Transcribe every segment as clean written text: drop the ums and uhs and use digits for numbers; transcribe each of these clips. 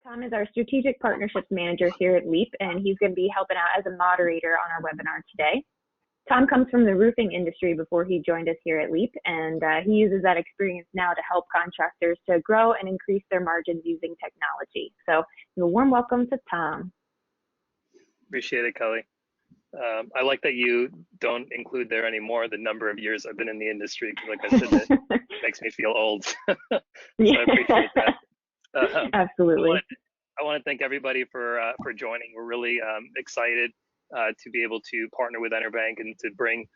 Tom is our Strategic Partnerships Manager here at LEAP, and he's going to be helping out as a moderator on our webinar today. Tom comes from the roofing industry before he joined us here at LEAP, and he uses that experience now to help contractors to grow and increase their margins using technology. So a warm welcome to Tom. Appreciate it, Kelly. I like that you don't include there anymore the number of years I've been in the industry, because like I said, it makes me feel old. So Yeah. I appreciate that. Absolutely. I want to thank everybody for joining. We're really excited to be able to partner with EnerBank and to bring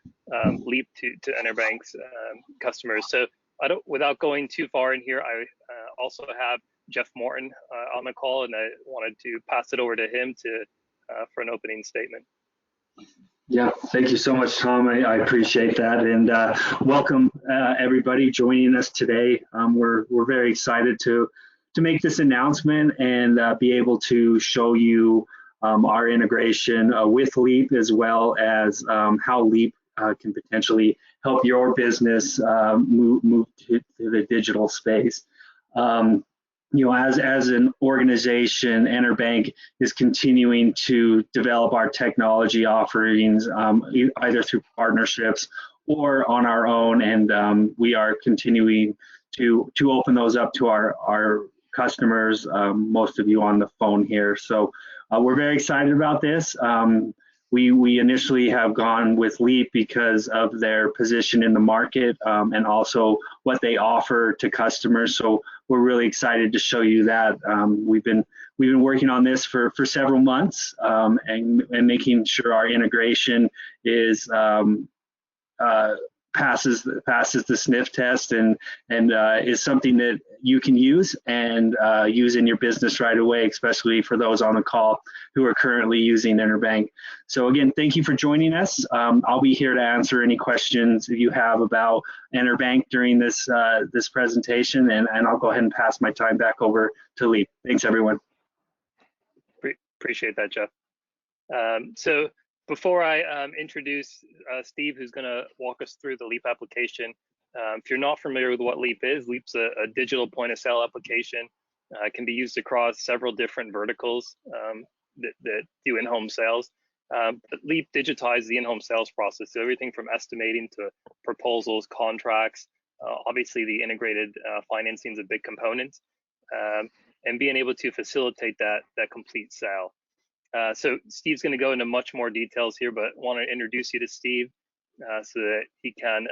LEAP to EnerBank's customers. So without going too far in here, I also have Jeff Morton on the call, and I wanted to pass it over to him for an opening statement. Yeah, thank you so much, Tom. I appreciate that, and welcome everybody joining us today. We're very excited to make this announcement and be able to show you our integration with LEAP, as well as how LEAP can potentially help your business move to the digital space. You know, as an organization, EnerBank is continuing to develop our technology offerings either through partnerships or on our own, and we are continuing to open those up to our customers, most of you on the phone here. So we're very excited about this. We initially have gone with LEAP because of their position in the market and also what they offer to customers. So we're really excited to show you that. We've been working on this for several months and making sure our integration is passes the sniff test and is something that you can use and use in your business right away, especially for those on the call who are currently using EnerBank. So again, thank you for joining us. I'll be here to answer any questions you have about EnerBank during this presentation, and I'll go ahead and pass my time back over to Lee. Thanks, everyone. Appreciate that, Jeff. So before I introduce Steve, who's going to walk us through the LEAP application, if you're not familiar with what LEAP is, LEAP's a digital point of sale application. It can be used across several different verticals that do in-home sales. But LEAP digitizes the in-home sales process, so everything from estimating to proposals, contracts. Obviously, the integrated financing is a big component, and being able to facilitate that complete sale. So Steve's going to go into much more details here, but want to introduce you to Steve so that he can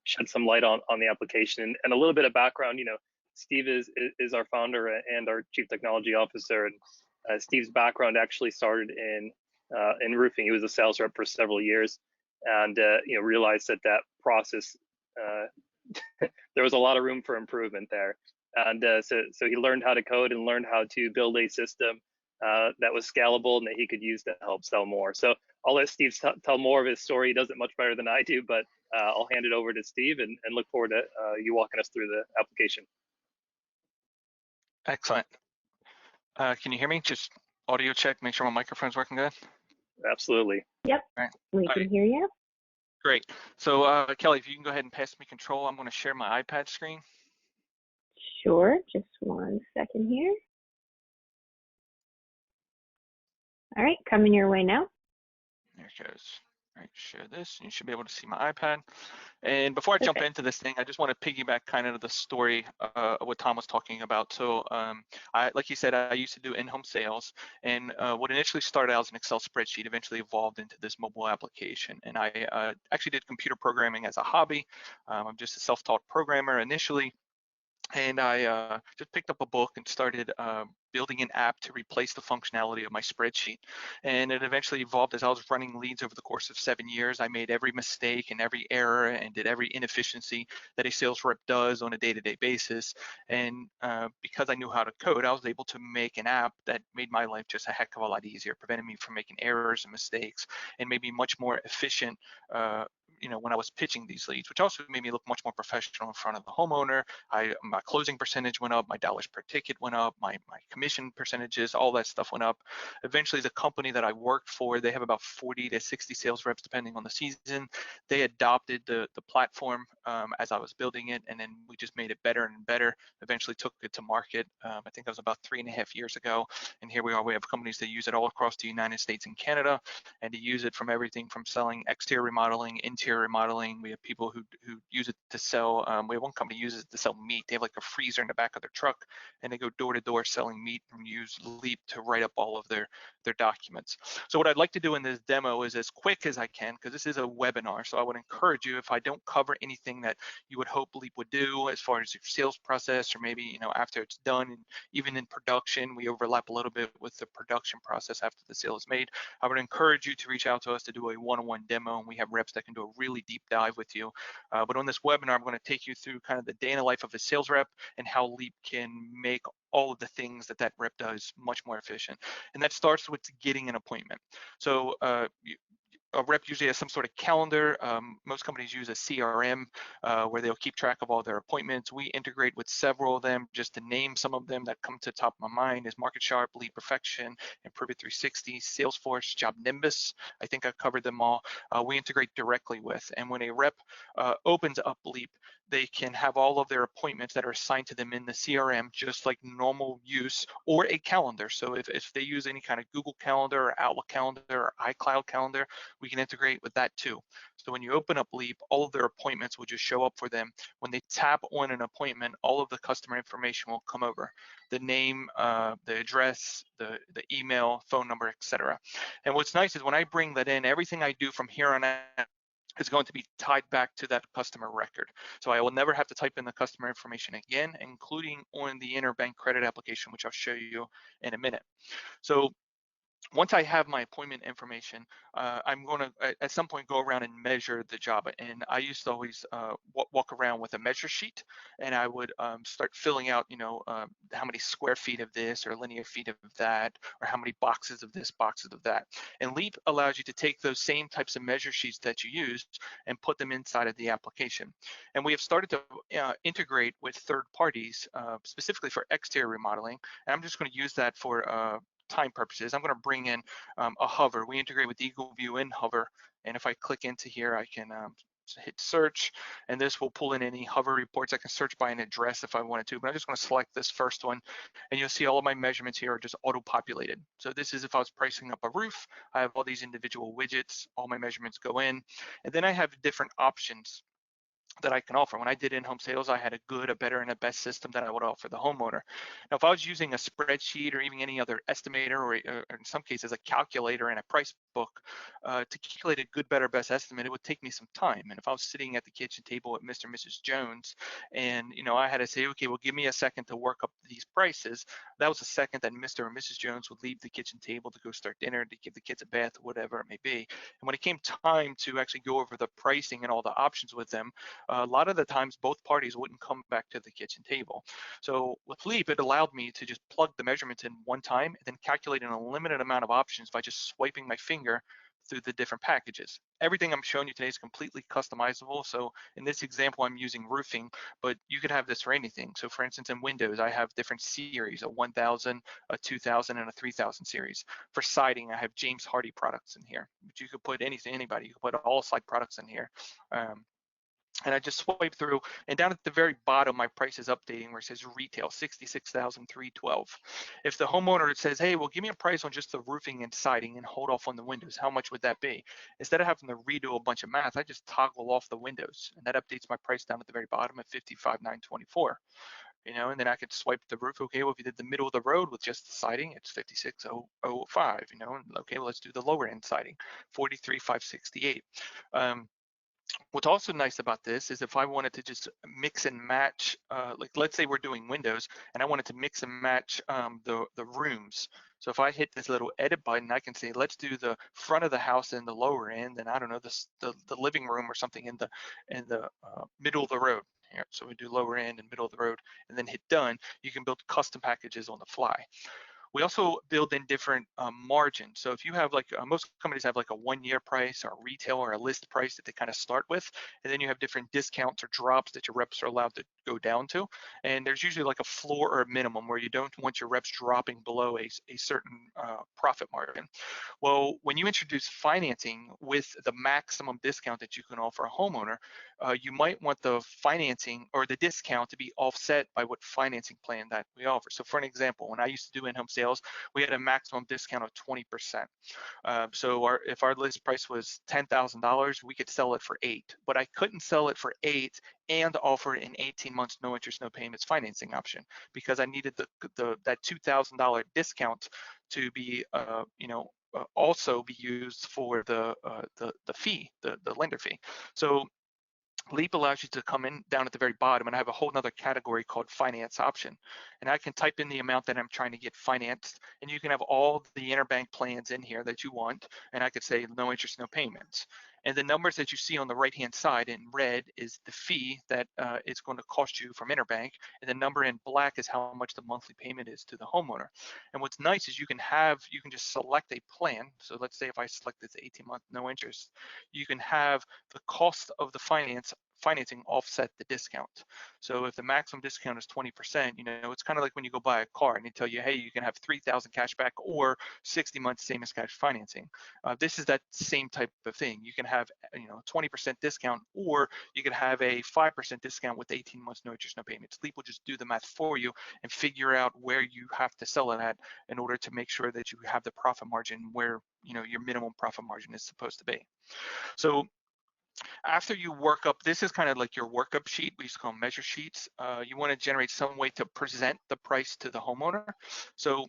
shed some light on the application and a little bit of background. You know, Steve is our founder and our chief technology officer, and Steve's background actually started in roofing. He was a sales rep for several years, and you know, realized that process there was a lot of room for improvement there, and so he learned how to code and learned how to build a system that was scalable and that he could use to help sell more. So I'll let Steve tell more of his story. He does it much better than I do, but I'll hand it over to Steve and look forward to you walking us through the application. Excellent. Can you hear me? Just audio check, make sure my microphone's working good. Absolutely. Yep, right. We can hear you. Great. So Kelly, if you can go ahead and pass me control, I'm going to share my iPad screen. Sure, just 1 second here. All right, coming your way now. There it goes. All right, share this. You should be able to see my iPad. And before I jump into this thing, I just want to piggyback kind of the story of what Tom was talking about. So like you said, I used to do in-home sales, and what initially started out as an Excel spreadsheet eventually evolved into this mobile application. And I actually did computer programming as a hobby. I'm just a self-taught programmer initially. And I just picked up a book and started building an app to replace the functionality of my spreadsheet. And it eventually evolved as I was running leads over the course of 7 years. I made every mistake and every error and did every inefficiency that a sales rep does on a day-to-day basis. And because I knew how to code, I was able to make an app that made my life just a heck of a lot easier, prevented me from making errors and mistakes, and made me much more efficient you know, when I was pitching these leads, which also made me look much more professional in front of the homeowner. My closing percentage went up, my dollars per ticket went up, my commission percentages, all that stuff went up. Eventually, the company that I worked for, they have about 40 to 60 sales reps depending on the season. They adopted the platform as I was building it, and then we just made it better and better. Eventually took it to market. I think that was about 3.5 years ago, and here we are. We have companies that use it all across the United States and Canada, and to use it from everything from selling exterior remodeling, interior remodeling. We have people who use it to sell. We have one company uses it to sell meat. They have like a freezer in the back of their truck, and they go door to door selling meat and use Leap to write up all of their documents. So what I'd like to do in this demo is as quick as I can, because this is a webinar. So I would encourage you, if I don't cover anything that you would hope Leap would do as far as your sales process, or maybe after it's done, and even in production, we overlap a little bit with the production process after the sale is made. I would encourage you to reach out to us to do a one-on-one demo, and we have reps that can do a really deep dive with you. But on this webinar, I'm going to take you through kind of the day in the life of a sales rep and how Leap can make all of the things that rep does much more efficient. And that starts with getting an appointment. So a rep usually has some sort of calendar. Most companies use a CRM where they'll keep track of all their appointments. We integrate with several of them. Just to name some of them that come to the top of my mind is Market Sharp, Lead Perfection, Improve It 360, Salesforce, Job Nimbus. I think I've covered them all. We integrate directly with. And when a rep opens up Leap, they can have all of their appointments that are assigned to them in the CRM, just like normal use, or a calendar. So if they use any kind of Google Calendar or Outlook Calendar or iCloud Calendar, we can integrate with that too. So when you open up Leap, all of their appointments will just show up for them. When they tap on an appointment, all of the customer information will come over: the name, the address, the email, phone number, etc. And what's nice is when I bring that in, everything I do from here on out is going to be tied back to that customer record. So I will never have to type in the customer information again, including on the EnerBank credit application, which I'll show you in a minute. So once I have my appointment information, I'm going to at some point go around and measure the job. And I used to always walk around with a measure sheet, and I would start filling out, how many square feet of this or linear feet of that, or how many boxes of this, boxes of that. And Leap allows you to take those same types of measure sheets that you used and put them inside of the application. And we have started to integrate with third parties, specifically for exterior remodeling. And I'm just going to use that for time purposes. I'm going to bring in a hover. We integrate with Eagle View in hover, and if I click into here, I can hit search, and this will pull in any hover reports. I can search by an address if I wanted to, but I'm just going to select this first one, and you'll see all of my measurements here are just auto-populated. So this is if I was pricing up a roof. I have all these individual widgets, all my measurements go in, and then I have different options that I can offer. When I did in-home sales, I had a good, a better, and a best system that I would offer the homeowner. Now, if I was using a spreadsheet or even any other estimator, or in some cases a calculator and a price book, to calculate a good, better, best estimate, it would take me some time. And if I was sitting at the kitchen table with Mr. and Mrs. Jones, and I had to say, okay, well, give me a second to work up these prices, that was a second that Mr. or Mrs. Jones would leave the kitchen table to go start dinner, to give the kids a bath, whatever it may be. And when it came time to actually go over the pricing and all the options with them, a lot of the times both parties wouldn't come back to the kitchen table. So with Leap, it allowed me to just plug the measurements in one time and then calculate an unlimited amount of options by just swiping my finger through the different packages. Everything I'm showing you today is completely customizable. So in this example, I'm using roofing, but you could have this for anything. So for instance, in Windows, I have different series, a 1000, a 2000, and a 3000 series. For siding, I have James Hardie products in here, but you could put anything, anybody, you could put all slide products in here. And I just swipe through, and down at the very bottom, my price is updating where it says retail, $66,312. If the homeowner says, hey, well, give me a price on just the roofing and siding and hold off on the windows, how much would that be? Instead of having to redo a bunch of math, I just toggle off the windows, and that updates my price down at the very bottom at $55,924. And then I could swipe the roof. Okay, well, if you did the middle of the road with just the siding, it's $56,005. And okay, well, let's do the lower end siding, $43,568. What's also nice about this is if I wanted to just mix and match, like let's say we're doing windows and I wanted to mix and match the rooms. So if I hit this little edit button, I can say, let's do the front of the house in the lower end, and I don't know, the living room or something in the middle of the road. Here. So we do lower end and middle of the road, and then hit done. You can build custom packages on the fly. We also build in different margins. So if you have most companies have like a 1-year price or a retail or a list price that they kind of start with, and then you have different discounts or drops that your reps are allowed to go down to. And there's usually like a floor or a minimum where you don't want your reps dropping below a certain profit margin. Well, when you introduce financing with the maximum discount that you can offer a homeowner, you might want the financing or the discount to be offset by what financing plan that we offer. So for an example, when I used to do in-home sales, we had a maximum discount of 20%. So if our list price was $10,000, we could sell it for $8,000, but I couldn't sell it for $8,000 and offer an 18 months no interest, no payments financing option, because I needed that $2,000 discount to be also be used for the fee, the lender fee. So Leap allows you to come in down at the very bottom, and I have a whole nother category called finance option. And I can type in the amount that I'm trying to get financed, and you can have all the EnerBank plans in here that you want. And I could say no interest, no payments. And the numbers that you see on the right-hand side in red is the fee that it's going to cost you from EnerBank, and the number in black is how much the monthly payment is to the homeowner. And what's nice is you can just select a plan. So let's say if I select this 18-month no interest, you can have the cost of the financing offset the discount. So if the maximum discount is 20%, it's kind of like when you go buy a car and they tell you, hey, you can have 3,000 cash back or 60 months same as cash financing. This is that same type of thing. You can have 20% discount, or you could have a 5% discount with 18 months no interest, no payments. Leap will just do the math for you and figure out where you have to sell it at in order to make sure that you have the profit margin where your minimum profit margin is supposed to be. So after you work up, this is kind of like your workup sheet. We used to call them measure sheets. You want to generate some way to present the price to the homeowner. So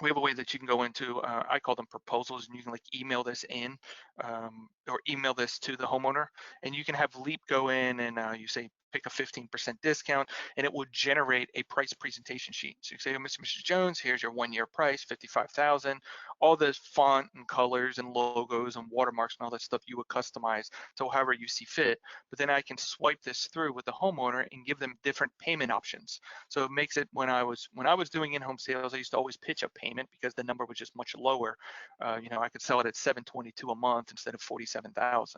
we have a way that you can go into, I call them proposals, and you can like email this in or email this to the homeowner, and you can have Leap go in and you say pick a 15% discount, and it will generate a price presentation sheet. So you say, oh, Mr. and Mrs. Jones, here's your 1-year price, $55,000, all this font and colors and logos and watermarks and all that stuff you would customize to however you see fit. But then I can swipe this through with the homeowner and give them different payment options. So it makes it, when I was doing in-home sales, I used to always pitch a payment because the number was just much lower. I could sell it at $722 a month instead of $47,000.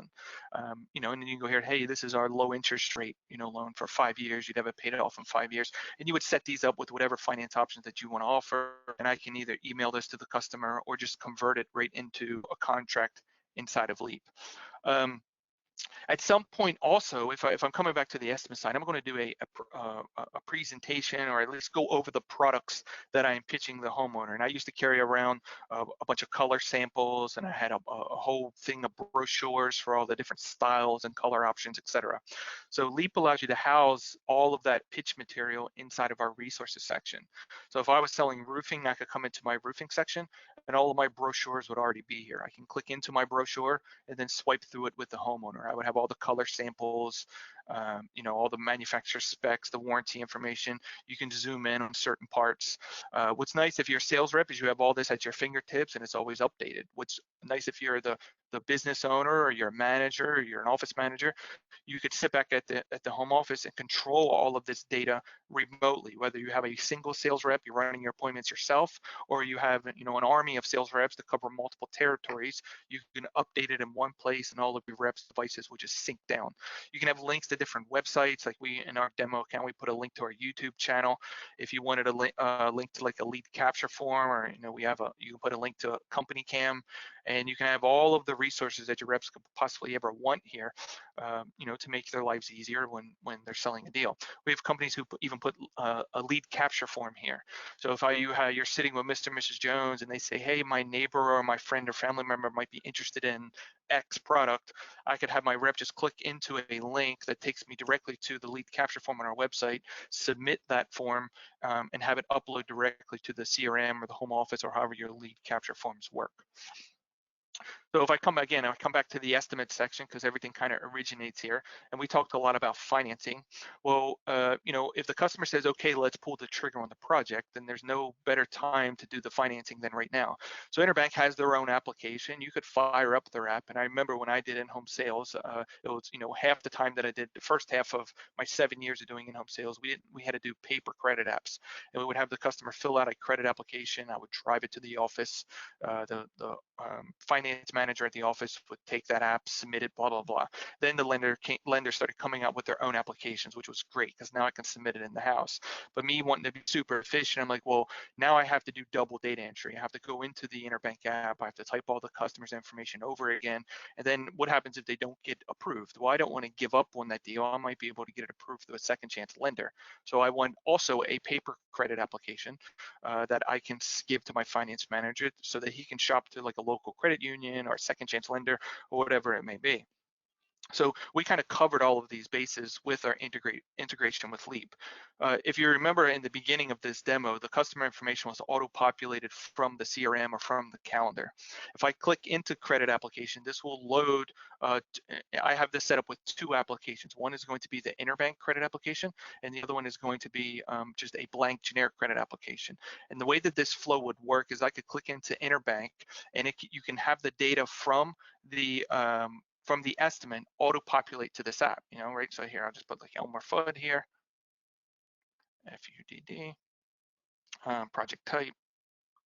And then you go here, hey, this is our low interest rate, loan for 5 years. You'd have it paid off in 5 years, and you would set these up with whatever finance options that you want to offer. And I can either email this to the customer or just convert it right into a contract inside of Leap. At some point also, if I'm coming back to the estimate side, I'm going to do a presentation, or at least go over the products that I'm pitching the homeowner. And I used to carry around a bunch of color samples, and I had a whole thing of brochures for all the different styles and color options, etc. So Leap allows you to house all of that pitch material inside of our resources section. So if I was selling roofing, I could come into my roofing section, and all of my brochures would already be here. I can click into my brochure and then swipe through it with the homeowner. I would have all the color samples, all the manufacturer specs, the warranty information. You can zoom in on certain parts. What's nice if you're a sales rep is you have all this at your fingertips and it's always updated. What's nice if you're the business owner, or you're a manager, or you're an office manager, you could sit back at the home office and control all of this data remotely. Whether you have a single sales rep, you're running your appointments yourself, or you have an army of sales reps to cover multiple territories, you can update it in one place, and all of your reps' devices will just sync down. You can have links to different websites. Like in our demo account, we put a link to our YouTube channel. If you wanted a link to like a lead capture form, or you can put a link to a company cam, and you can have all of the resources that your reps could possibly ever want here, to make their lives easier when they're selling a deal. We have companies who even put a lead capture form here. So if you're sitting with Mr. and Mrs. Jones, and they say, hey, my neighbor or my friend or family member might be interested in X product, I could have my rep just click into a link that takes me directly to the lead capture form on our website, submit that form, and have it upload directly to the CRM or the home office, or however your lead capture forms work. So if I come back to the estimate section, because everything kind of originates here, and we talked a lot about financing. Well, if the customer says, okay, let's pull the trigger on the project, then there's no better time to do the financing than right now. So EnerBank has their own application. You could fire up their app. And I remember when I did in-home sales, it was, half the time that I did the first half of my 7 years of doing in-home sales, we had to do paper credit apps. And we would have the customer fill out a credit application. I would drive it to the office. The finance manager manager at the office would take that app, submit it, blah, blah, blah. Then the lender started coming out with their own applications, which was great because now I can submit it in the house. But me wanting to be super efficient, I'm like, well, now I have to do double data entry. I have to go into the EnerBank app. I have to type all the customer's information over again. And then what happens if they don't get approved? Well, I don't want to give up on that deal. I might be able to get it approved through a second chance lender. So I want also a paper credit application that I can give to my finance manager so that he can shop to like a local credit union or a second chance lender or whatever it may be. So we kind of covered all of these bases with our integration with Leap. If you remember in the beginning of this demo, the customer information was auto-populated from the CRM or from the calendar. If I click into credit application, this will load, I have this set up with two applications. One is going to be the EnerBank credit application, and the other one is going to be just a blank generic credit application. And the way that this flow would work is I could click into EnerBank, and you can have the data from the estimate auto-populate to this app, right? So here, I'll just put like Elmer Fudd here, F-U-D-D, project type,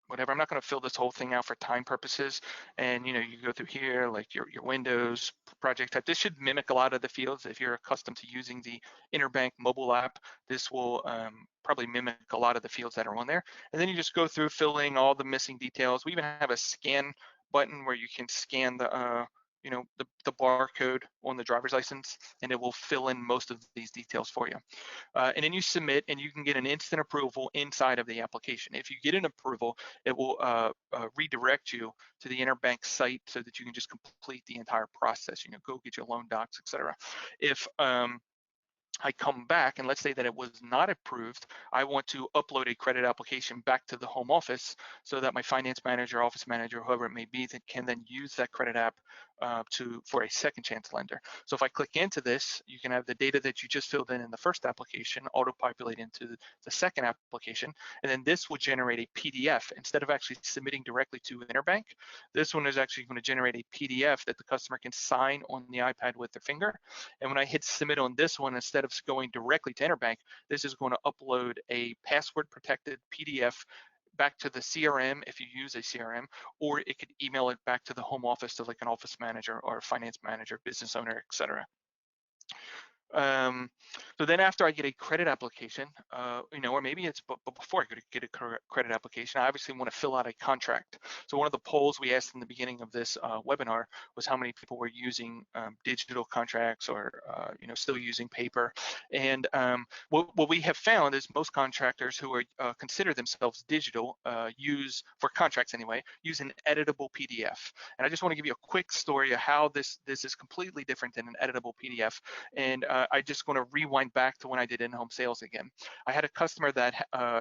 whatever. I'm not going to fill this whole thing out for time purposes. And you go through here, like your Windows project type. This should mimic a lot of the fields. If you're accustomed to using the EnerBank mobile app, this will probably mimic a lot of the fields that are on there. And then you just go through filling all the missing details. We even have a scan button where you can scan the the barcode on the driver's license, and it will fill in most of these details for you. And then you submit, and you can get an instant approval inside of the application. If you get an approval, it will redirect you to the EnerBank site so that you can just complete the entire process. Go get your loan docs, etc. If I come back and let's say that it was not approved, I want to upload a credit application back to the home office so that my finance manager, office manager, whoever it may be, that can then use that credit app for a second chance lender. So if I click into this, you can have the data that you just filled in the first application auto-populate into the second application, and then this will generate a PDF. Instead of actually submitting directly to EnerBank, this one is actually going to generate a PDF that the customer can sign on the iPad with their finger. And when I hit submit on this one, instead of going directly to EnerBank, this is going to upload a password protected PDF back to the CRM if you use a CRM, or it could email it back to the home office to like an office manager or a finance manager, business owner, etc. So then after I get a credit application, or maybe it's but before I get a credit application, I obviously want to fill out a contract. So one of the polls we asked in the beginning of this webinar was how many people were using digital contracts or still using paper. And what we have found is most contractors who are consider themselves digital use, for contracts anyway, use an editable PDF. And I just want to give you a quick story of how this is completely different than an editable PDF. And I just going to rewind back to when I did in-home sales again. I had a customer that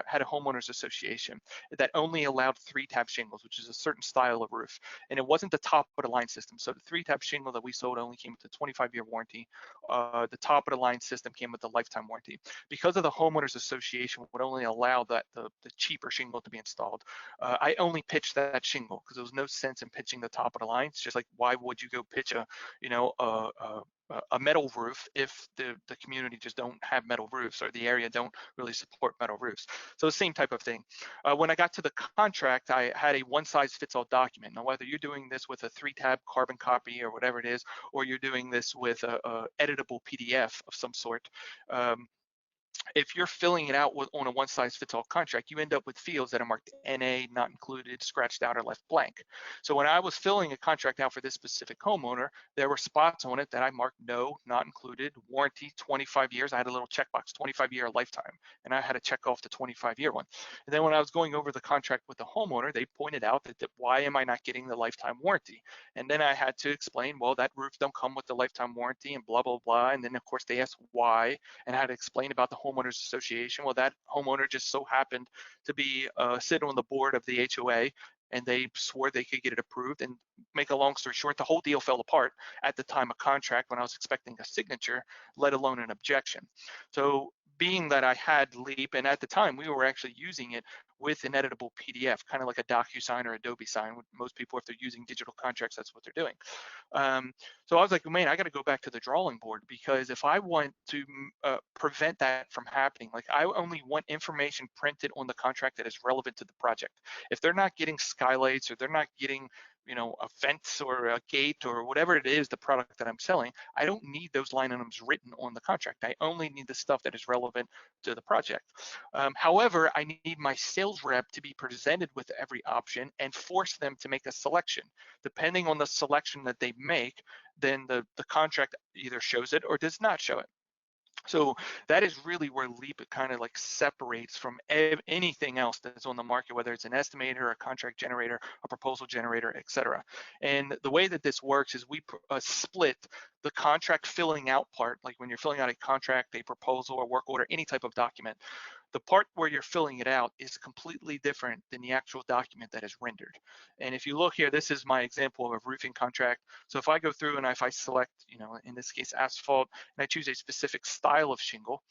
had a homeowners association that only allowed 3-tab shingles, which is a certain style of roof. And it wasn't the top of the line system. So the 3-tab shingle that we sold only came with a 25-year warranty. The top of the line system came with a lifetime warranty. Because of the homeowners association would only allow that the cheaper shingle to be installed, I only pitched that shingle because there was no sense in pitching the top of the line. It's just like, why would you go pitch a metal roof if the community just don't have metal roofs, or the area don't really support metal roofs? So the same type of thing. When I got to the contract, I had a one-size-fits-all document. Now, whether you're doing this with a 3-tab carbon copy or whatever it is, or you're doing this with a editable PDF of some sort, if you're filling it out on a one-size-fits-all contract, you end up with fields that are marked NA, not included, scratched out, or left blank. So when I was filling a contract out for this specific homeowner, there were spots on it that I marked no, not included, warranty 25 years. I had a little checkbox, 25-year lifetime, and I had to check off the 25-year one. And then when I was going over the contract with the homeowner, they pointed out that why am I not getting the lifetime warranty? And then I had to explain, well, that roof don't come with the lifetime warranty and blah, blah, blah. And then of course they asked why, and I had to explain about the homeowners association. Well, that homeowner just so happened to be sitting on the board of the HOA, and they swore they could get it approved. And make a long story short, the whole deal fell apart at the time of contract when I was expecting a signature, let alone an objection. So being that I had Leap, and at the time we were actually using it with an editable PDF, kind of like a DocuSign or Adobe Sign. Most people, if they're using digital contracts, that's what they're doing. So I was like, man, I got to go back to the drawing board, because if I want to prevent that from happening, like I only want information printed on the contract that is relevant to the project. If they're not getting skylights, or they're not getting a fence or a gate or whatever it is, the product that I'm selling, I don't need those line items written on the contract. I only need the stuff that is relevant to the project. However, I need my sales rep to be presented with every option and force them to make a selection. Depending on the selection that they make, then the contract either shows it or does not show it. So that is really where Leap kind of like separates from anything else that's on the market, whether it's an estimator, a contract generator, a proposal generator, etc. And the way that this works is we split the contract filling out part, like when you're filling out a contract, a proposal, or work order, any type of document. The part where you're filling it out is completely different than the actual document that is rendered. And if you look here, this is my example of a roofing contract. So if I go through and if I select, in this case, asphalt, and I choose a specific style of shingle,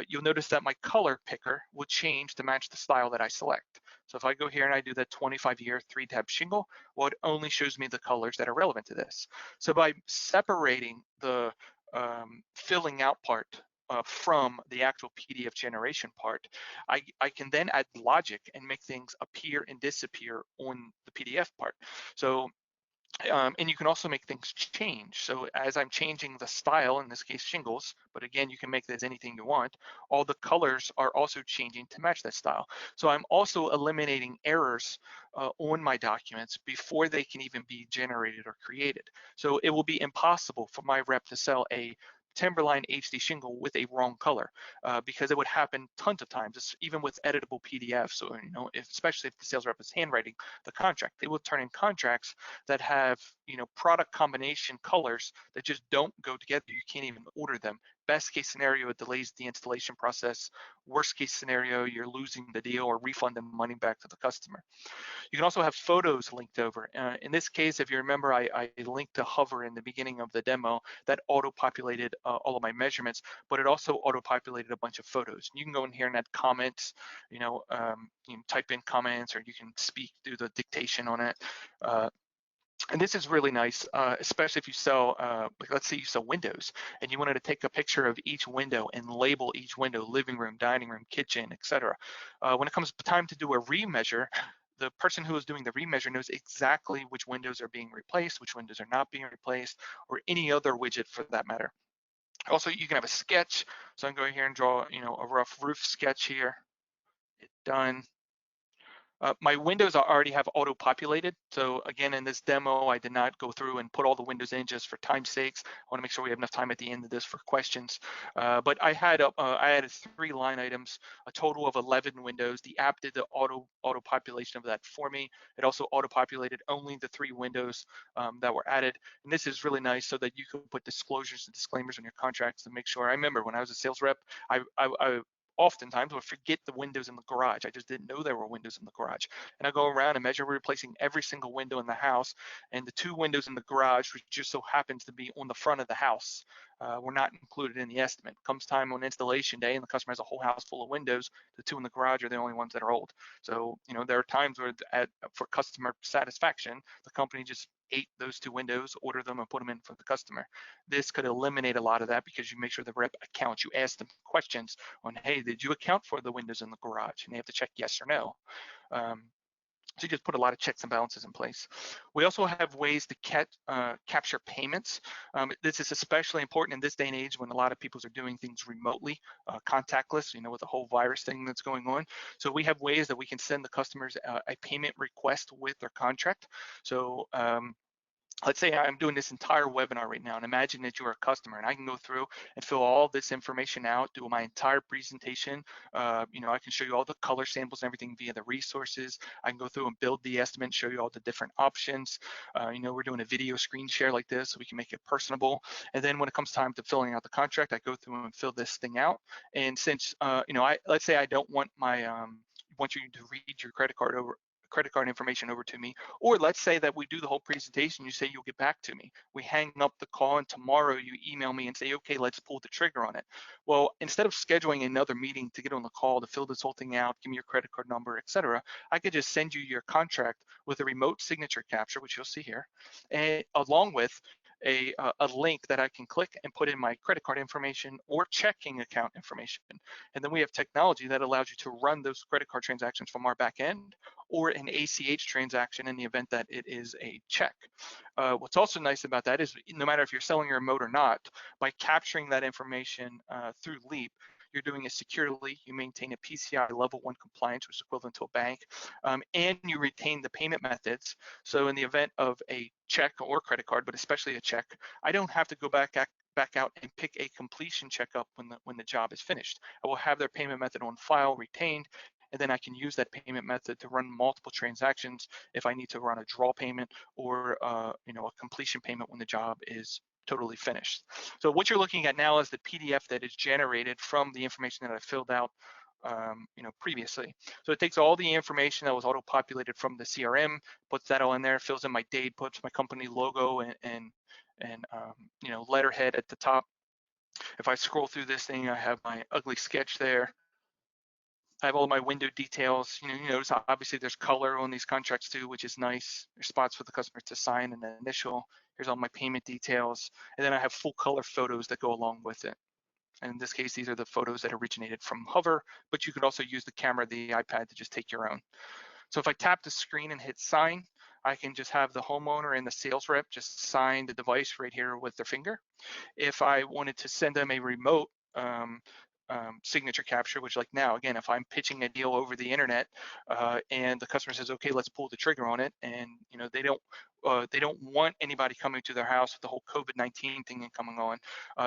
you'll notice that my color picker will change to match the style that I select. So if I go here and I do the 25-year 3-tab shingle, well, it only shows me the colors that are relevant to this. So by separating the filling out part from the actual PDF generation part, I can then add logic and make things appear and disappear on the PDF part. So and you can also make things change. So as I'm changing the style, in this case shingles, but again, you can make this anything you want, all the colors are also changing to match that style. So I'm also eliminating errors on my documents before they can even be generated or created. So it will be impossible for my rep to sell a Timberline HD shingle with a wrong color because it would happen tons of times, even with editable PDFs. So, especially if the sales rep is handwriting the contract, they will turn in contracts that have, product combination colors that just don't go together. You can't even order them. Best case scenario, it delays the installation process. Worst case scenario, you're losing the deal or refunding money back to the customer. You can also have photos linked over. In this case, if you remember, I linked to Hover in the beginning of the demo that auto-populated all of my measurements, but it also auto-populated a bunch of photos. You can go in here and add comments, you can type in comments, or you can speak, do the dictation on it. And this is really nice, especially if you sell, like let's say you sell windows and you wanted to take a picture of each window and label each window, living room, dining room, kitchen, etc. When it comes time to do a remeasure, the person who is doing the remeasure knows exactly which windows are being replaced, which windows are not being replaced, or any other widget for that matter. Also, you can have a sketch. So I'm going here and draw, a rough roof sketch here. Hit done. My windows already have auto-populated. So again, in this demo, I did not go through and put all the windows in just for time's sakes. I want to make sure we have enough time at the end of this for questions. But I added 3 line items, a total of 11 windows. The app did the auto-population of that for me. It also auto-populated only the 3 windows that were added. And this is really nice so that you can put disclosures and disclaimers on your contracts to make sure. I remember when I was a sales rep, I oftentimes would forget the windows in the garage. I just didn't know there were windows in the garage. And I go around and measure replacing every single window in the house, and the 2 windows in the garage, which just so happens to be on the front of the house, were not included in the estimate. Comes time on installation day and the customer has a whole house full of windows, the 2 in the garage are the only ones that are old. So, there are times where for customer satisfaction, the company just ate those 2 windows, order them and put them in for the customer. This could eliminate a lot of that because you make sure the rep accounts, you ask them questions on, hey, did you account for the windows in the garage? And they have to check yes or no. So you just put a lot of checks and balances in place. We also have ways to capture payments. This is especially important in this day and age when a lot of people are doing things remotely, contactless, with the whole virus thing that's going on. So we have ways that we can send the customers a payment request with their contract. So let's say I'm doing this entire webinar right now, and imagine that you're a customer and I can go through and fill all this information out, do my entire presentation. I can show you all the color samples and everything via the resources. I can go through and build the estimate, show you all the different options. We're doing a video screen share like this so we can make it personable. And then when it comes time to filling out the contract, I go through and fill this thing out. And since, let's say I don't want want you to read your credit card information over to me, or let's say that we do the whole presentation, you say you'll get back to me. We hang up the call and tomorrow you email me and say, okay, let's pull the trigger on it. Well, instead of scheduling another meeting to get on the call to fill this whole thing out, give me your credit card number, etc., I could just send you your contract with a remote signature capture, which you'll see here, and along with a link that I can click and put in my credit card information or checking account information. And then we have technology that allows you to run those credit card transactions from our back end or an ACH transaction in the event that it is a check. What's also nice about that is no matter if you're selling your remote or not, by capturing that information through Leap, you're doing it securely, you maintain a PCI level 1 compliance, which is equivalent to a bank, and you retain the payment methods. So in the event of a check or credit card, but especially a check, I don't have to go back out and pick a completion checkup when the job is finished. I will have their payment method on file retained, and then I can use that payment method to run multiple transactions if I need to run a draw payment or a completion payment when the job is totally finished. So what you're looking at now is the PDF that is generated from the information that I filled out previously. So it takes all the information that was auto-populated from the CRM, puts that all in there, fills in my date, puts my company logo and letterhead at the top. If I scroll through this thing, I have my ugly sketch there. I have all my window details. You notice obviously there's color on these contracts too, which is nice. There's spots for the customer to sign and initial. Here's all my payment details. And then I have full color photos that go along with it. And in this case, these are the photos that originated from Hover, but you could also use the camera of the iPad to just take your own. So if I tap the screen and hit sign, I can just have the homeowner and the sales rep just sign the device right here with their finger. If I wanted to send them a remote signature capture, which like now, again, if I'm pitching a deal over the internet and the customer says, okay, let's pull the trigger on it, and they don't want anybody coming to their house with the whole COVID-19 thing coming on,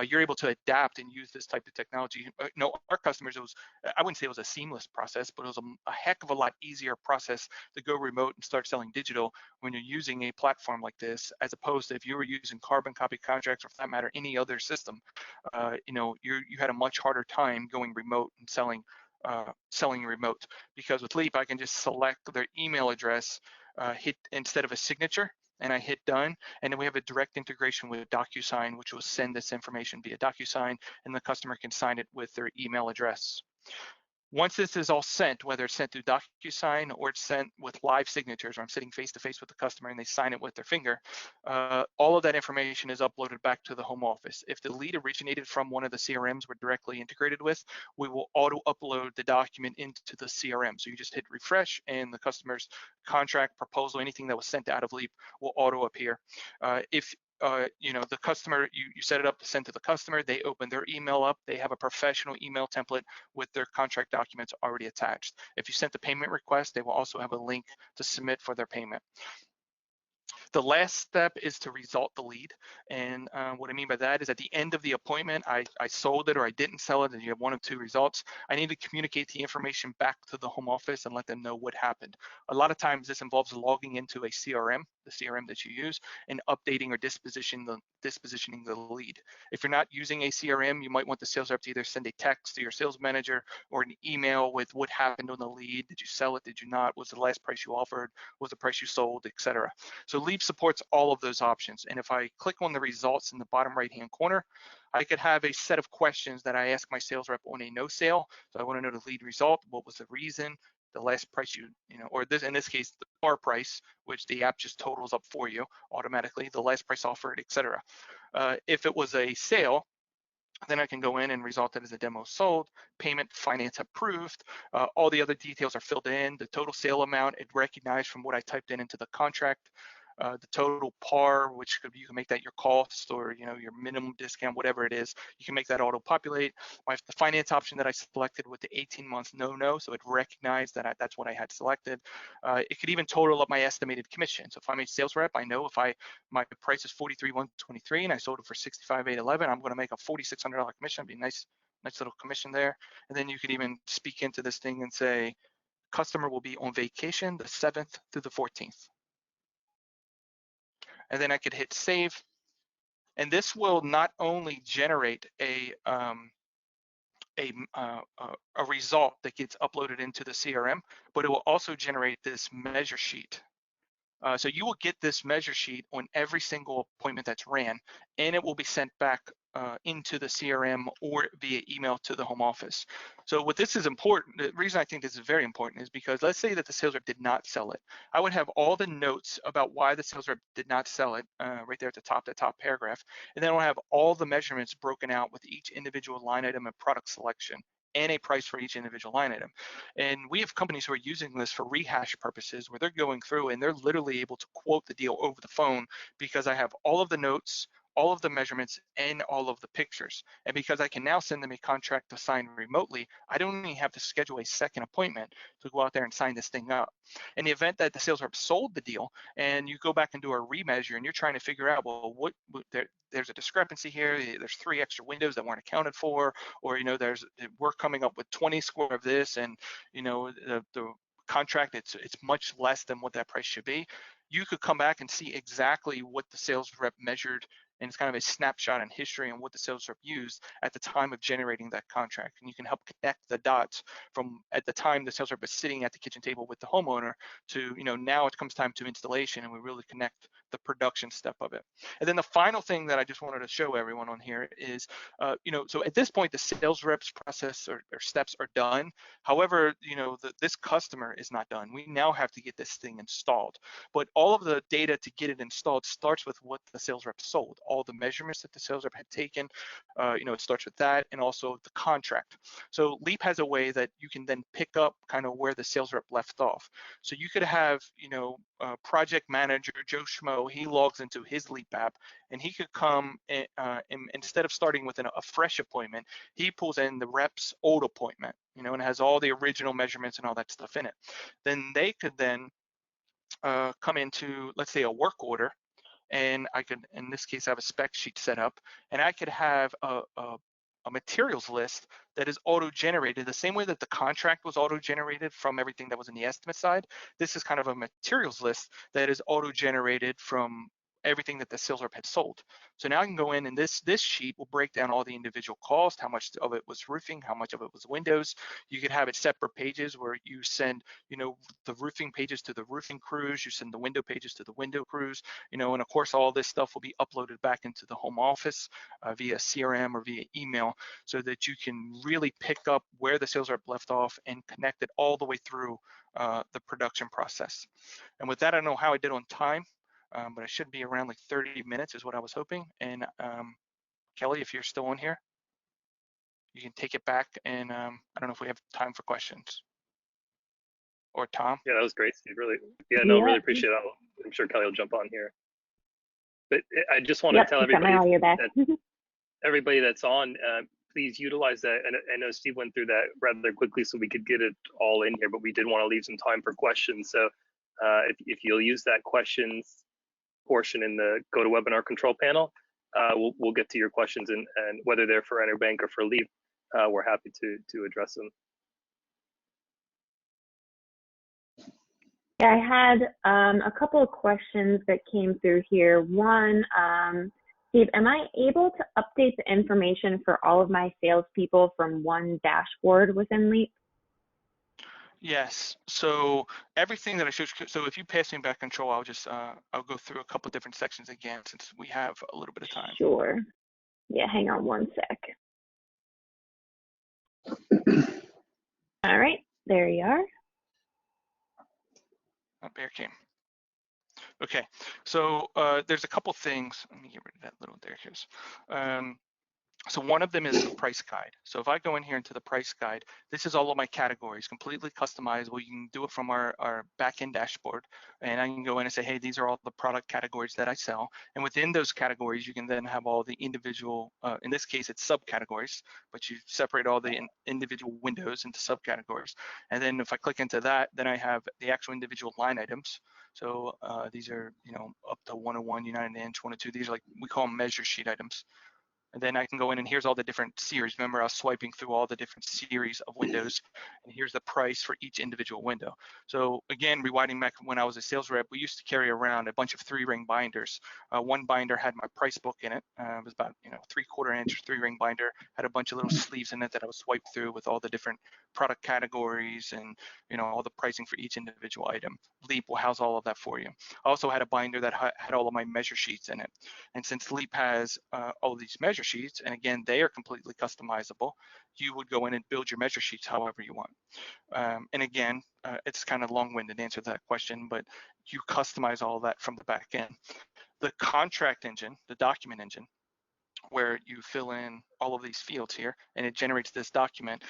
you're able to adapt and use this type of technology. Our customers, I wouldn't say it was a seamless process, but it was a heck of a lot easier process to go remote and start selling digital when you're using a platform like this, as opposed to if you were using carbon copy contracts or for that matter, any other system. You had a much harder time going remote and selling remote, because with Leap I can just select their email address, hit instead of a signature, and I hit done, and then we have a direct integration with DocuSign, which will send this information via DocuSign, and the customer can sign it with their email address. Once this is all sent, whether it's sent through DocuSign or it's sent with live signatures, or I'm sitting face-to-face with the customer and they sign it with their finger, all of that information is uploaded back to the home office. If the lead originated from one of the CRMs we're directly integrated with, we will auto-upload the document into the CRM. So you just hit refresh, and the customer's contract, proposal, anything that was sent out of Leap will auto-appear. If the customer, you set it up to send to the customer, they open their email up, they have a professional email template with their contract documents already attached. If you sent the payment request, they will also have a link to submit for their payment. The last step is to result the lead. And what I mean by that is at the end of the appointment, I sold it or I didn't sell it, and you have one of two results. I need to communicate the information back to the home office and let them know what happened. A lot of times this involves logging into a CRM, the CRM that you use, and updating or dispositioning the lead. If you're not using a CRM, you might want the sales rep to either send a text to your sales manager or an email with what happened on the lead. Did you sell it? Did you not? Was the last price you offered? Was the price you sold, etc. So Leap supports all of those options. And if I click on the results in the bottom right-hand corner, I could have a set of questions that I ask my sales rep on a no sale. So I want to know the lead result. What was the reason? The last price or this, in this case, the par price, which the app just totals up for you automatically, the last price offered, etc. If it was a sale, then I can go in and result it as a demo sold, payment, finance approved. All the other details are filled in. The total sale amount, it recognized from what I typed into the contract. The total par, which you can make that your cost or your minimum discount, whatever it is, you can make that auto populate. The finance option that I selected with the 18 months no, so it recognized that that's what I had selected. It could even total up my estimated commission. So if I'm a sales rep, I know if my price is $43,123 and I sold it for $65,811, I'm going to make a $4,600 commission. It'd be a nice little commission there. And then you could even speak into this thing and say, customer will be on vacation the 7th through the 14th. And then I could hit save, and this will not only generate a result that gets uploaded into the CRM, but it will also generate this measure sheet. So you will get this measure sheet on every single appointment that's ran, and it will be sent back into the CRM or via email to the home office. So what this is important, the reason I think this is very important is because let's say that the sales rep did not sell it. I would have all the notes about why the sales rep did not sell it right there at the top, that top paragraph. And then I'll have all the measurements broken out with each individual line item and product selection and a price for each individual line item. And we have companies who are using this for rehash purposes, where they're going through and they're literally able to quote the deal over the phone because I have all of the notes, all of the measurements, and all of the pictures. And because I can now send them a contract to sign remotely, I don't even have to schedule a second appointment to go out there and sign this thing up. In the event that the sales rep sold the deal and you go back and do a remeasure and you're trying to figure out, well, there's a discrepancy here, there's 3 extra windows that weren't accounted for, or, we're coming up with 20 square of this, and, the contract, it's much less than what that price should be. You could come back and see exactly what the sales rep measured, and it's kind of a snapshot in history on what the sales rep used at the time of generating that contract. And you can help connect the dots from at the time the sales rep is sitting at the kitchen table with the homeowner to, now it comes time to installation, and we really connect the production step of it. And then the final thing that I just wanted to show everyone on here is, so at this point, the sales reps process or steps are done. However, this customer is not done. We now have to get this thing installed. But all of the data to get it installed starts with what the sales rep sold, all the measurements that the sales rep had taken. It starts with that, and also the contract. So Leap has a way that you can then pick up kind of where the sales rep left off. So you could have, project manager Joe Schmo, he logs into his Leap app, and he could come and instead of starting with a fresh appointment, he pulls in the rep's old appointment, and it has all the original measurements and all that stuff in it. Then they could then come into, let's say, a work order, and I could, in this case, have a spec sheet set up, and I could have a materials list that is auto-generated the same way that the contract was auto-generated from everything that was in the estimate side. This is kind of a materials list that is auto-generated from everything that the sales rep had sold. So now I can go in, and this sheet will break down all the individual costs, how much of it was roofing, how much of it was windows. You could have it separate pages where you send, the roofing pages to the roofing crews, you send the window pages to the window crews, and of course all this stuff will be uploaded back into the home office via CRM or via email, so that you can really pick up where the sales rep left off and connect it all the way through the production process. And with that, I don't know how I did on time. But it should be around like 30 minutes is what I was hoping. And Kelly, if you're still on here, you can take it back. And I don't know if we have time for questions. Or Tom. Yeah, that was great, Steve. Really, really appreciate that. I'm sure Kelly will jump on here. But I just want to tell everybody everybody that's on, please utilize that. And I know Steve went through that rather quickly, so we could get it all in here, but we did want to leave some time for questions. So if you'll use that questions portion in the GoToWebinar control panel, we'll get to your questions, and whether they're for EnerBank or for Leap, we're happy to address them. Yeah, I had a couple of questions that came through here. One, Steve, am I able to update the information for all of my salespeople from one dashboard within Leap? Yes, so everything that I showed you, so if you pass me back control, I'll just, I'll go through a couple different sections again, since we have a little bit of time. Sure. Yeah, hang on one sec. All right, there you are. Bear came. Okay, so there's a couple things. Let me get rid of that little there. So one of them is the price guide. So if I go in here into the price guide, this is all of my categories, completely customizable. You can do it from our back-end dashboard, and I can go in and say, hey, these are all the product categories that I sell. And within those categories, you can then have all the individual, in this case, it's subcategories, but you separate all the individual windows into subcategories. And then if I click into that, then I have the actual individual line items. So these are, up to 101, United Inch, 102. These are like, we call them measure sheet items. And then I can go in, and here's all the different series. Remember, I was swiping through all the different series of windows, and here's the price for each individual window. So again, rewinding back when I was a sales rep, we used to carry around a bunch of 3-ring binders. One binder had my price book in it. It was about 3/4 inch 3-ring binder, had a bunch of little sleeves in it that I would swipe through with all the different product categories and all the pricing for each individual item. Leap will house all of that for you. I also had a binder that had all of my measure sheets in it. And since Leap has all of these measure sheets, and again, they are completely customizable, you would go in and build your measure sheets however you want. And again, it's kind of long-winded to answer that question, but you customize all that from the back end. The contract engine, the document engine, where you fill in all of these fields here and it generates this document.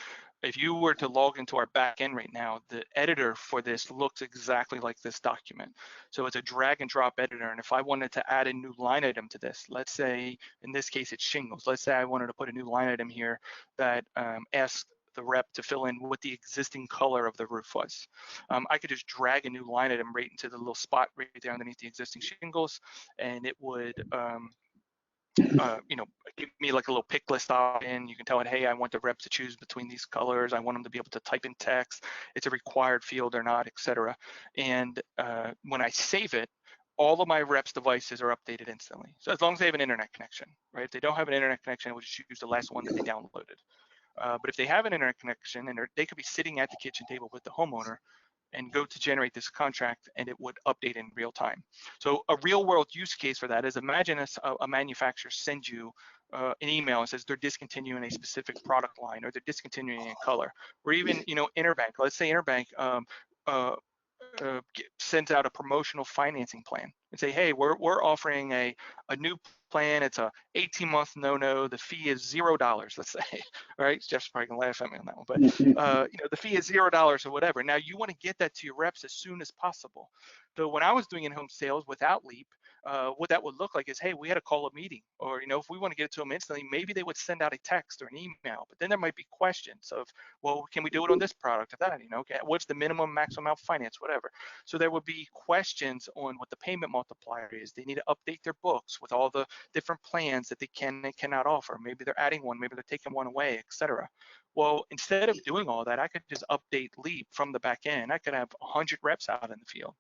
If you were to log into our back end right now, the editor for this looks exactly like this document. So it's a drag and drop editor. And if I wanted to add a new line item to this, let's say, in this case, it's shingles. Let's say I wanted to put a new line item here that asks the rep to fill in what the existing color of the roof was. I could just drag a new line item right into the little spot right there underneath the existing shingles, and it would give me like a little pick list option. You can tell it, hey, I want the reps to choose between these colors. I want them to be able to type in text. It's a required field or not, etc. And when I save it, all of my reps' devices are updated instantly. So as long as they have an internet connection, right? If they don't have an internet connection, we'll just use the last one that they downloaded. But if they have an internet connection and they could be sitting at the kitchen table with the homeowner and go to generate this contract, and it would update in real time. So a real world use case for that is, imagine a manufacturer sends you an email and says they're discontinuing a specific product line, or they're discontinuing a color, or even EnerBank. Let's say EnerBank sends out a promotional financing plan and say, hey, we're offering a new plan. It's a 18-month no. The fee is $0, let's say. All right, Jeff's probably gonna laugh at me on that one, but the fee is $0 or whatever. Now you want to get that to your reps as soon as possible. So when I was doing in-home sales without Leap, what that would look like is, hey, we had to call a meeting, or if we want to get it to them instantly, maybe they would send out a text or an email. But then there might be questions of, well, can we do it on this product or that? What's the minimum, maximum amount of finance, whatever. So there would be questions on what the payment multiplier is. They need to update their books with all the different plans that they can and cannot offer. Maybe they're adding one, maybe they're taking one away, etc. Well, instead of doing all that, I could just update Leap from the back end. I could have 100 reps out in the field,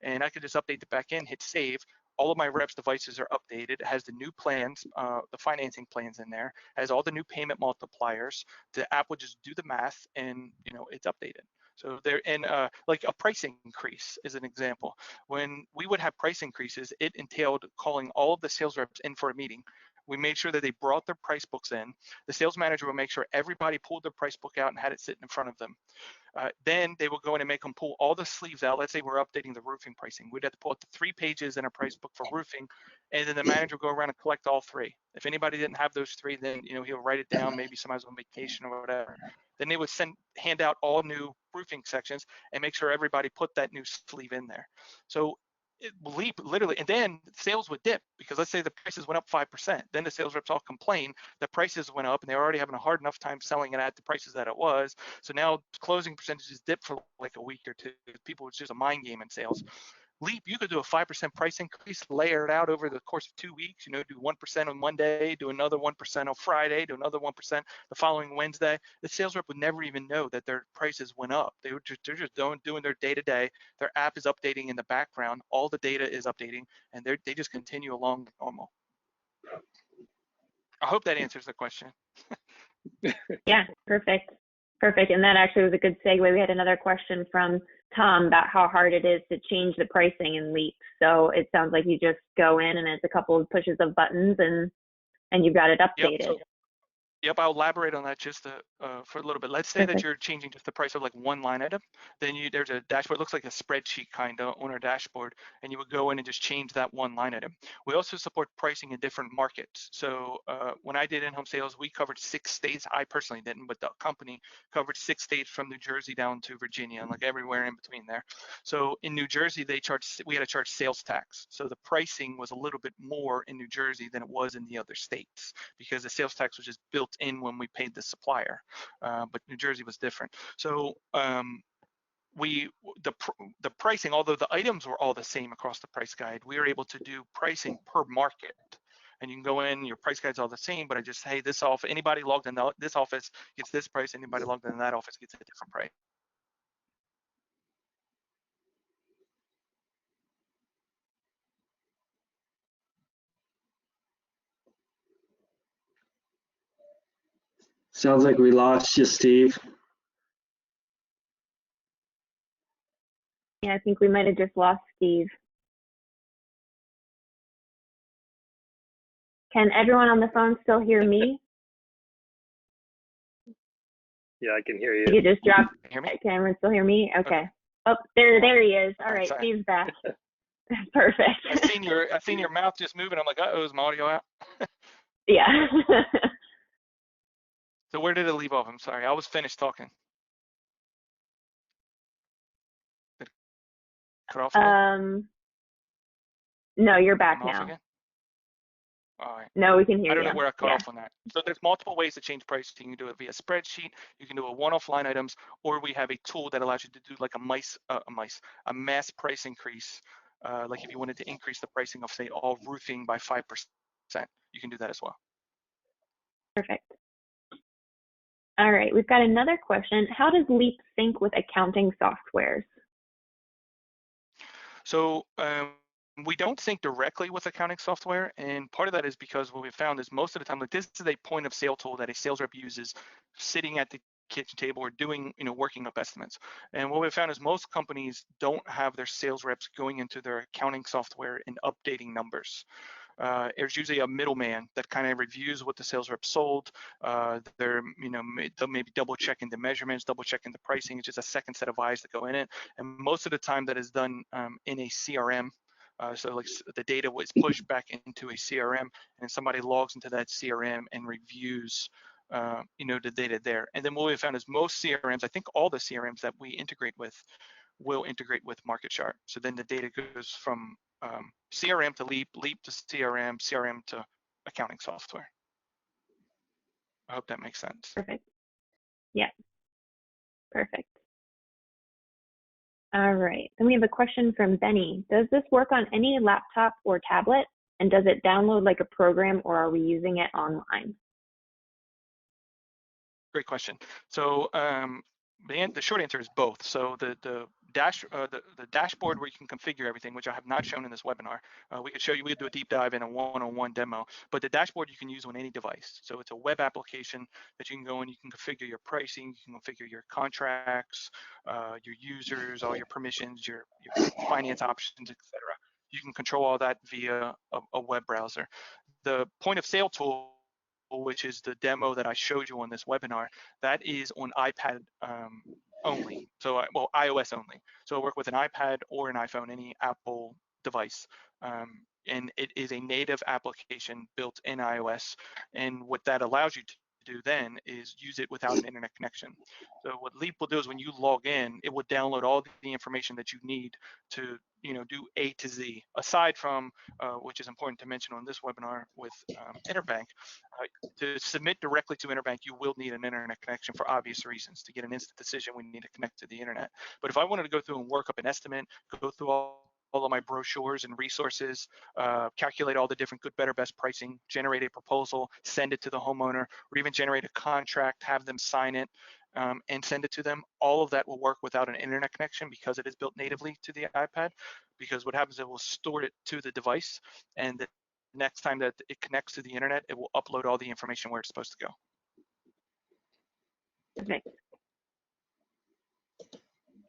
and I could just update the back end, hit save. All of my reps' devices are updated. It has the new plans, the financing plans in there, has all the new payment multipliers. The app would just do the math, and it's updated. So there, and like a price increase is an example. When we would have price increases, it entailed calling all of the sales reps in for a meeting. We made sure that they brought their price books in. The sales manager would make sure everybody pulled their price book out and had it sitting in front of them. Then they will go in and make them pull all the sleeves out. Let's say we're updating the roofing pricing. We'd have to pull out the 3 pages in a price book for roofing, and then the manager will go around and collect all 3. If anybody didn't have those 3, then he'll write it down. Maybe somebody's on vacation or whatever. Then they would hand out all new roofing sections and make sure everybody put that new sleeve in there. So Leap literally, and then sales would dip because let's say the prices went up 5%. Then the sales reps all complain that prices went up and they're already having a hard enough time selling it at the prices that it was. So now closing percentages dip for like a week or two. People, it's just a mind game in sales. Leap, you could do a 5% price increase, layer it out over the course of 2 weeks, do 1% on Monday, do another 1% on Friday, do another 1% the following Wednesday. The sales rep would never even know that their prices went up. They're just doing their day-to-day. Their app is updating in the background. All the data is updating, and they just continue along normal. I hope that answers the question. Yeah, perfect. And that actually was a good segue. We had another question from Tom about how hard it is to change the pricing in Leap. So it sounds like you just go in and it's a couple of pushes of buttons and you've got it updated. Yep, I'll elaborate on that just for a little bit. Let's say that you're changing just the price of like one line item. Then there's a dashboard, it looks like a spreadsheet kind of on our dashboard, and you would go in and just change that one line item. We also support pricing in different markets. So when I did in-home sales, we covered 6 states. I personally didn't, but the company covered 6 states from New Jersey down to Virginia and like everywhere in between there. So in New Jersey, we had to charge sales tax. So the pricing was a little bit more in New Jersey than it was in the other states because the sales tax was just built in when we paid the supplier, but New Jersey was different. So the pricing, although the items were all the same across the price guide, we were able to do pricing per market. And you can go in, your price guide's all the same, but I just, hey, anybody logged in this office gets this price, anybody logged in that office gets a different price. Sounds like we lost you, Steve. Yeah, I think we might have just lost Steve. Can everyone on the phone still hear me? Yeah, I can hear you. You just dropped. Hear me? Can everyone still hear me? Okay. Oh, there he is. All right, sorry. Steve's back. Perfect. I've seen your mouth just moving. I'm like, uh-oh, is my audio out? Yeah. So where did it leave off? I'm sorry, I was finished talking. Did it cut off again? No, you're back I'm off now. again? All right. No, we can hear I you. don't know where I cut Yeah. off on that. So there's multiple ways to change pricing. You can do it via spreadsheet. You can do a one-off line items, or we have a tool that allows you to do like a mass price increase. Like if you wanted to increase the pricing of say all roofing by 5%, you can do that as well. Perfect. All right, we've got another question. How does Leap sync with accounting softwares? So we don't sync directly with accounting software, and part of that is because what we found is most of the time, like this is a point of sale tool that a sales rep uses sitting at the kitchen table or doing, working up estimates. And what we found is most companies don't have their sales reps going into their accounting software and updating numbers. There's usually a middleman that kind of reviews what the sales rep sold. They're, they'll maybe double checking the measurements, double checking the pricing. It's just a second set of eyes that go in it. And most of the time that is done in a CRM. So like the data was pushed back into a CRM, and somebody logs into that CRM and reviews, the data there. And then what we found is most CRMs, I think all the CRMs that we integrate with, will integrate with market chart. So then the data goes from CRM to Leap, Leap to CRM, CRM to accounting software. I hope that makes sense. Perfect. Yeah. Perfect. All right. Then we have a question from Benny. Does this work on any laptop or tablet? And does it download like a program, or are we using it online? Great question. So the short answer is both. So the dashboard where you can configure everything, which I have not shown in this webinar, we could show you. We could do a deep dive in a one-on-one demo. But the dashboard you can use on any device. So it's a web application that you can go and you can configure your pricing, you can configure your contracts, your users, all your permissions, your finance options, etc. You can control all that via a web browser. The point of sale tool, which is the demo that I showed you on this webinar, that is on iPad only. So, well, iOS only. So I work with an iPad or an iPhone, any Apple device. And it is a native application built in iOS. And what that allows you to do then is use it without an internet connection. So what Leap will do is when you log in, it will download all the information that you need to do A to Z, aside from, which is important to mention on this webinar with EnerBank, to submit directly to EnerBank, you will need an internet connection for obvious reasons. To get an instant decision, we need to connect to the internet. But if I wanted to go through and work up an estimate, go through all of my brochures and resources, calculate all the different good, better, best pricing, generate a proposal, send it to the homeowner, or even generate a contract, have them sign it, and send it to them. All of that will work without an internet connection because it is built natively to the iPad. Because what happens is it will store it to the device, and the next time that it connects to the internet, it will upload all the information where it's supposed to go. Perfect.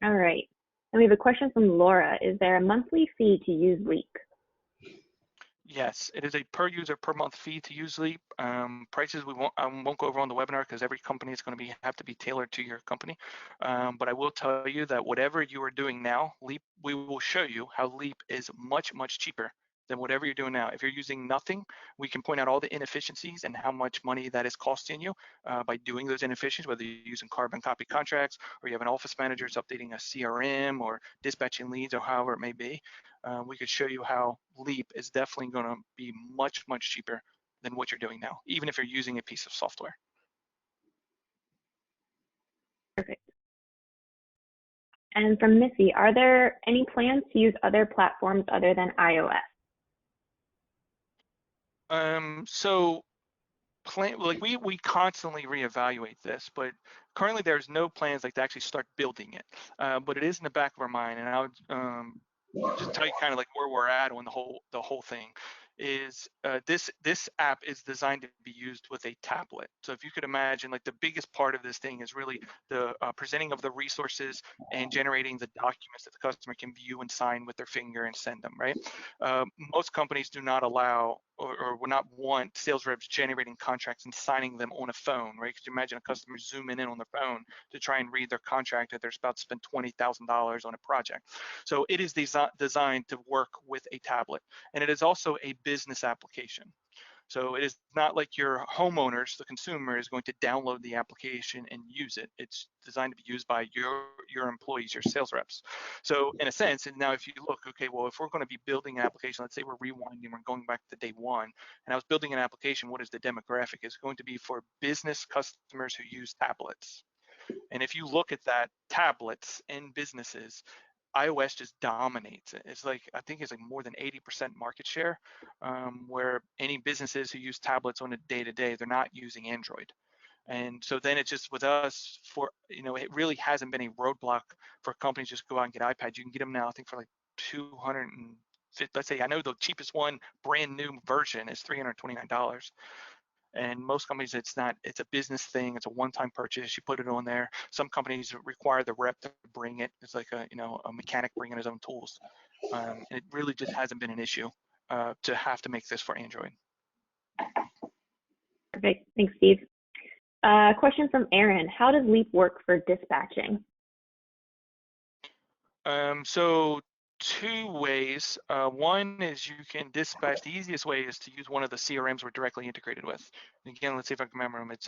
All right. And we have a question from Laura. Is there a monthly fee to use Leap? Yes, it is a per user per month fee to use Leap. Prices I won't go over on the webinar because every company is going to have to be tailored to your company. But I will tell you that whatever you are doing now, Leap, we will show you how Leap is much, much cheaper than whatever you're doing now. If you're using nothing, we can point out all the inefficiencies and how much money that is costing you by doing those inefficiencies, whether you're using carbon copy contracts or you have an office manager that's updating a CRM or dispatching leads or however it may be. We could show you how Leap is definitely going to be much, much cheaper than what you're doing now, even if you're using a piece of software. Perfect. And from Missy, are there any plans to use other platforms other than iOS? So we constantly reevaluate this, but currently there's no plans like to actually start building it. But it is in the back of our mind, and I would just tell you kind of like where we're at on the whole thing is this app is designed to be used with a tablet. So if you could imagine, like the biggest part of this thing is really the presenting of the resources and generating the documents that the customer can view and sign with their finger and send them, right? Most companies do not allow or would not want sales reps generating contracts and signing them on a phone, right? Could you imagine a customer zooming in on their phone to try and read their contract that they're about to spend $20,000 on a project? So it is designed to work with a tablet, and it is also a business application. So it is not like your homeowners, the consumer, is going to download the application and use it. It's designed to be used by your employees, your sales reps. So in a sense, and now if you look, okay, well, if we're going to be building an application, let's say we're rewinding, we're going back to day one, and I was building an application, what is the demographic? It's going to be for business customers who use tablets. And if you look at that, tablets in businesses, iOS just dominates it. It's like, I think it's like more than 80% market share, where any businesses who use tablets on a day-to-day, they're not using Android. And so then it's just with us, for, you know, it really hasn't been a roadblock for companies just go out and get iPads. You can get them now, I think, for like 250, let's say, I know the cheapest one, brand new version, is $329. And most companies, it's not, it's a business thing. It's a one-time purchase. You put it on there. Some companies require the rep to bring it. It's like a, you know, a mechanic bringing his own tools. It really just hasn't been an issue to have to make this for Android. Perfect. Thanks, Steve. Question from Aaron. How does Leap work for dispatching? So two ways. One is you can dispatch. The easiest way is to use one of the CRMs we're directly integrated with. And again, let's see if I can remember them. It's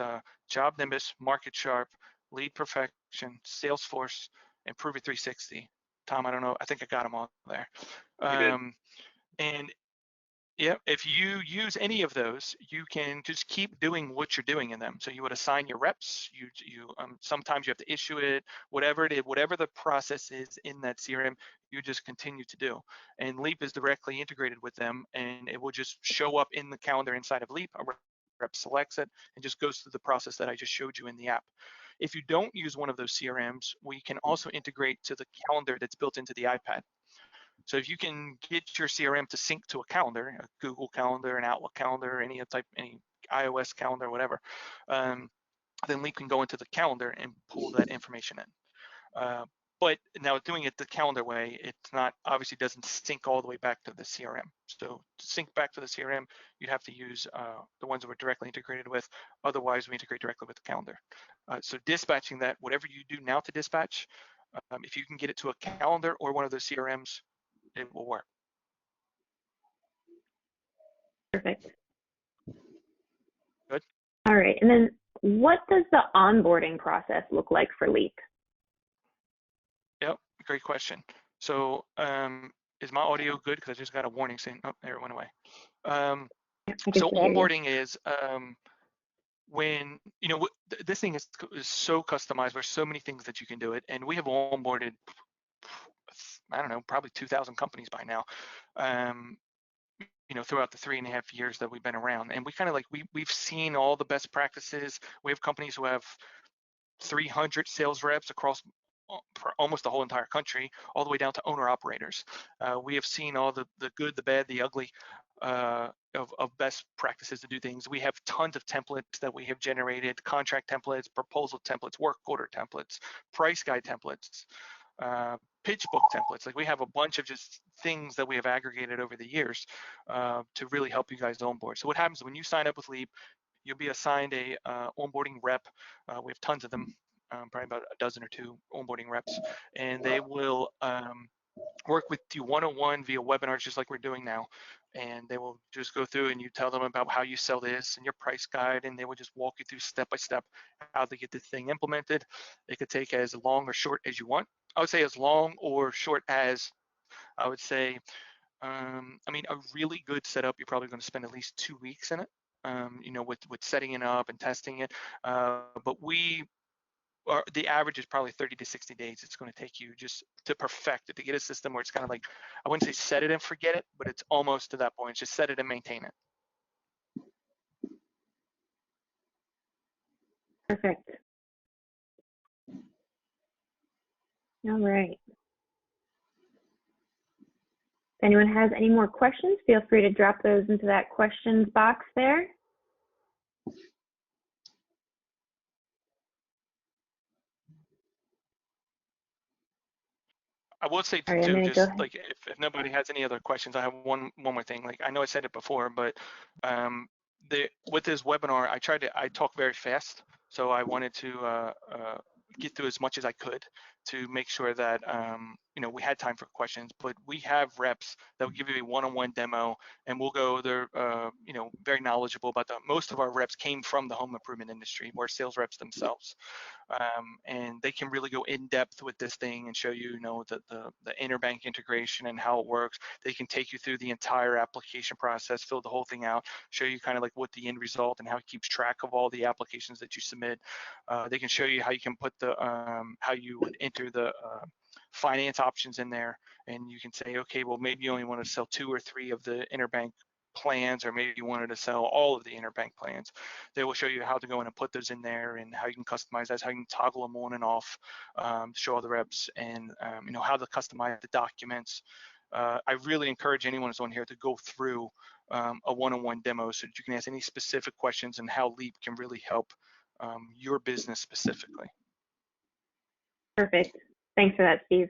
Job Nimbus, Market Sharp, Lead Perfection, Salesforce, and Prove It 360. Tom, I don't know. I think I got them all there. And yeah, if you use any of those, you can just keep doing what you're doing in them. So you would assign your reps. Sometimes you have to issue it, whatever it is, whatever the process is in that CRM, you just continue to do. And Leap is directly integrated with them, and it will just show up in the calendar inside of Leap. A rep selects it and just goes through the process that I just showed you in the app. If you don't use one of those CRMs, we can also integrate to the calendar that's built into the iPad. So if you can get your CRM to sync to a calendar, a Google Calendar, an Outlook calendar, any iOS calendar, whatever, then Leap can go into the calendar and pull that information in. But now doing it the calendar way, it's not, obviously doesn't sync all the way back to the CRM. So to sync back to the CRM, you'd have to use the ones that we're directly integrated with. Otherwise, we integrate directly with the calendar. So dispatching that, whatever you do now to dispatch, if you can get it to a calendar or one of those CRMs, it will work. Perfect. Good. All right. And then what does the onboarding process look like for Leap? Yep, great question. So is my audio good? Because I just got a warning saying, oh, there it went away. So onboarding is when, you know, this thing is so customized. There's so many things that you can do it. And we have onboarded, I don't know, probably 2,000 companies by now, you know, throughout the 3.5 years that we've been around. And we kind of like, we've seen all the best practices. We have companies who have 300 sales reps across almost the whole entire country, all the way down to owner operators. We have seen all the good, the bad, the ugly of best practices to do things. We have tons of templates that we have generated, contract templates, proposal templates, work order templates, price guide templates, pitch book templates. Like we have a bunch of just things that we have aggregated over the years to really help you guys onboard. So what happens when you sign up with Leap, you'll be assigned a onboarding rep. We have tons of them, probably about a dozen or two onboarding reps, and they will work with you one-on-one via webinars, just like we're doing now. And they will just go through and you tell them about how you sell this and your price guide, and they will just walk you through step by step how to get this thing implemented. It could take as long or short as you want. I would say as long or short as, I would say, I mean, a really good setup, you're probably going to spend at least 2 weeks in it, you know, with setting it up and testing it. But the average is probably 30 to 60 days. It's going to take you just to perfect it, to get a system where it's kind of like, I wouldn't say set it and forget it, but it's almost to that point. It's just set it and maintain it. Perfect. All right. If anyone has any more questions, feel free to drop those into that questions box there. I will say too, just like if nobody has any other questions, I have one more thing. Like I know I said it before, but with this webinar, I talk very fast, so I wanted to get through as much as I could. to make sure that we had time for questions. But we have reps that will give you a one-on-one demo, and we'll go. They're very knowledgeable about that. Most of our reps came from the home improvement industry, or sales reps themselves. And they can really go in depth with this thing and show you, the EnerBank integration and how it works. They can take you through the entire application process, fill the whole thing out, show you kind of like what the end result and how it keeps track of all the applications that you submit. They can show you how you can put how you would enter the finance options in there, and you can say, okay, well, maybe you only want to sell 2 or 3 of the EnerBank plans, or maybe you wanted to sell all of the EnerBank plans. They will show you how to go in and put those in there, and how you can customize that, how you can toggle them on and off, to show all the reps, and how to customize the documents. I really encourage anyone who's on here to go through a one-on-one demo so that you can ask any specific questions and how Leap can really help your business specifically. Perfect. Thanks for that, Steve.